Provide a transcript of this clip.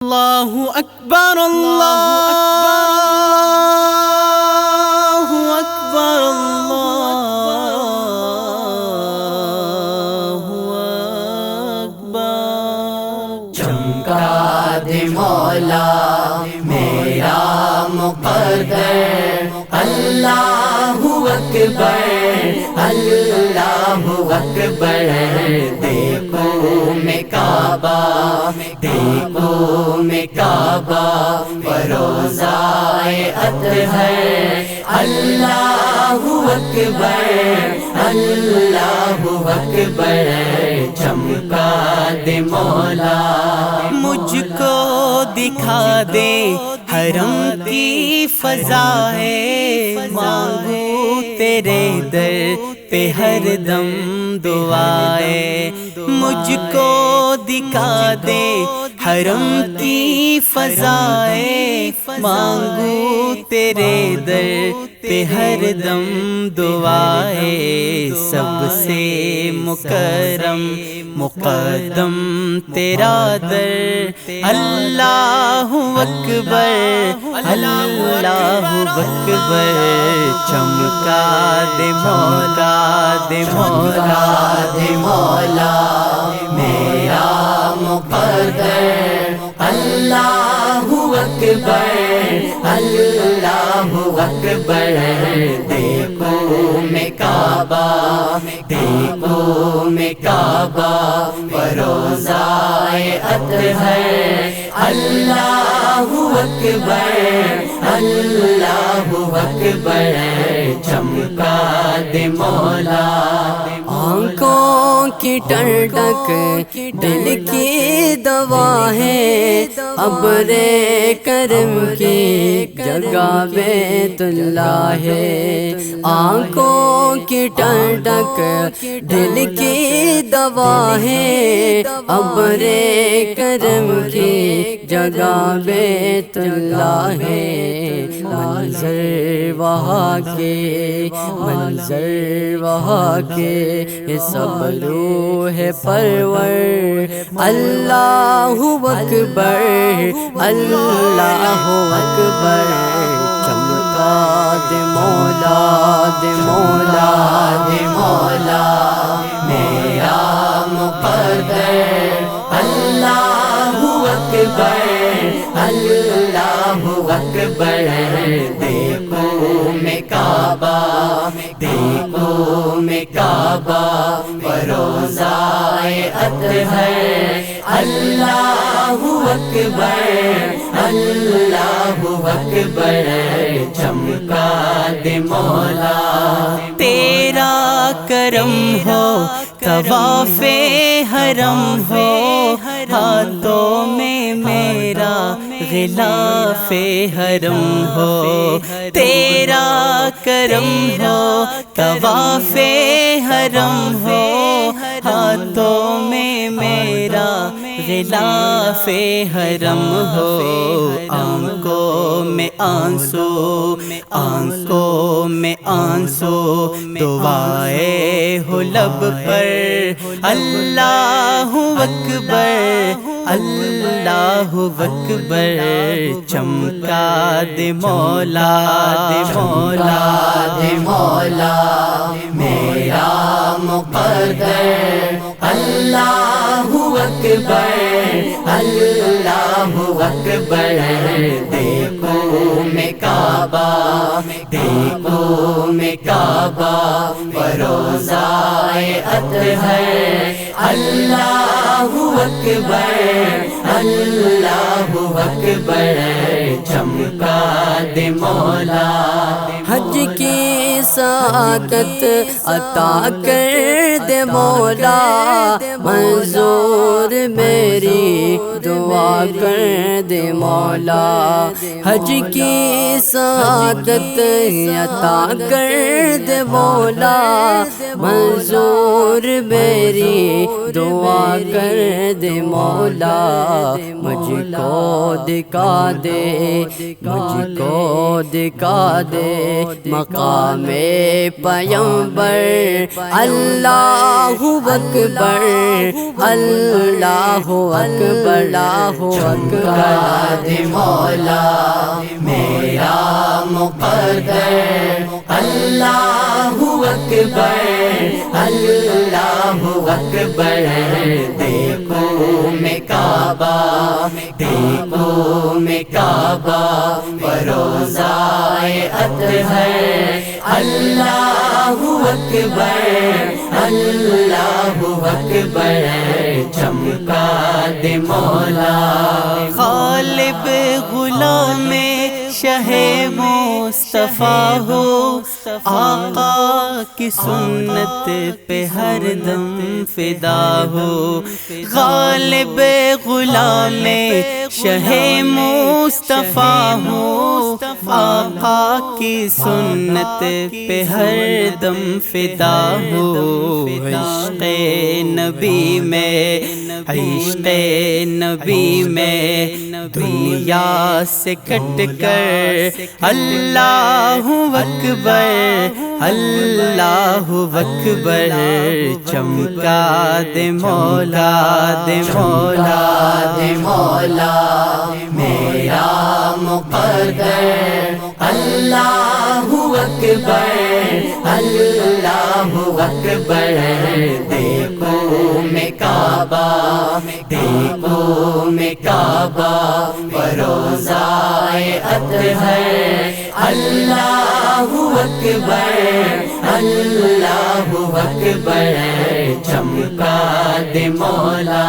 اللہ اکبر اللہ اکبر اللہ اکبر۔ چمکا دے مولا میرا مقدر، اللہ اکبر اللہ اکبر۔ دیکھو میں کعبہ، دیکھو میں کعبہ، فروزائے اطہر، اللہ اکبر اللہ اکبر۔ چمکا دے مولا مجھ کو دکھا دے حرم کی فضائیں، مانگو تیرے در پہ ہر دم دعائیں۔ مجھ کو دکھا دے حرم کی فضائیں، مانگو تیرے در پہ ہر دم دعائیں۔ سب سے مکرم مقدم تیرا در، اللہ اکبر اللہ اکبر۔ چمکا دے مولا دے مولا دے مولا میرا مقدر، اللہ اکبر اللہ اکبر۔ دیکھو میں کعبہ، دیکھو میں کعبہ، فروزائے اطہر، اللہ اکبر اللہ اکبر۔ چمکا دے مولا آنکھوں کی ٹھنڈک دل کی دوا ہے، ابر کرم کی جگہ بیت اللہ ہے۔ آنکھوں کی ٹھنڈک دل کی دوا ہے، ابر کرم کی جگہ بیت اللہ ہے۔ منظر وہاں کے منظر وہاں کے سب روح پرور، اللہ اکبر اللہ اکبر۔ چمکا دے مولا دے مولا دے مولا میرا مقدر، اللہ اکبر اللہ اکبر۔ دیکھو میں کعبہ، دیکھو میں کعبہ، فروزائے اطہر، اللہ اکبر اللہ اکبر۔ چمکا دے مولا تیرا کرم ہو، طواف حرم ہو، ہاتھوں میں میرا غلاف حرم ہو۔ تیرا کرم ہو، طواف حرم ہو، ہاتھوں میں میرا غلاف حرم ہو۔ آنکھوں میں آنسو، آنکھوں میں آنسو، دعائیں ہو لب پر، اللہ اکبر اللہ اکبر۔ چمکا دے مولا دے مولا دے مولا میرا مقدر، اللہ اکبر اللہ اکبر۔ دیکھو میں کعبہ، دیکھو میں کعبہ، فروزائے اطہر، اللہ اکبر اللہ اکبر۔ چمکا دے مولا حج کی سعادت عطا کر دے مولا، منظور میری دعا کر دے مولا۔ حج کی سعادت عطا کر دے مولا، منظور میری دعا کر دے مولا، مجھ کو دکھا دے، مجھ کو دکھا دے مقام پیغمبر، اللہ اکبر، اللہ اکبر، اللہ اکبر دے مولا میرا مقدر، اللہ اکبر، اللہ اکبر، دیکھو میں کعبہ، دیکھو میں کعبہ، فروزائے اطہر، اللہ اکبر، اللہ اکبر، چمکا دے مولا، غالب غلام شہ مصطفیٰ ہو، آقا کی سنت پہ ہر دم فدا ہو، غالب غلام شہ مصطفیٰ ہو، آقا کی سنت پہ ہر دم فدا ہو، عشق نبی میں، عشق نبی میں دنیا سے کٹ کر اللہ اکبر، اللہ اکبر، چمکا دے مولا، دے مولا، دے مولا میرا مقدر، اللہ اکبر، اللہ اکبر، دیکھو میں کعبہ، دیکھو میں کعبہ، فروزائے اطہر، اللہ اکبر، اللہ اکبر، چمکا دے مولا۔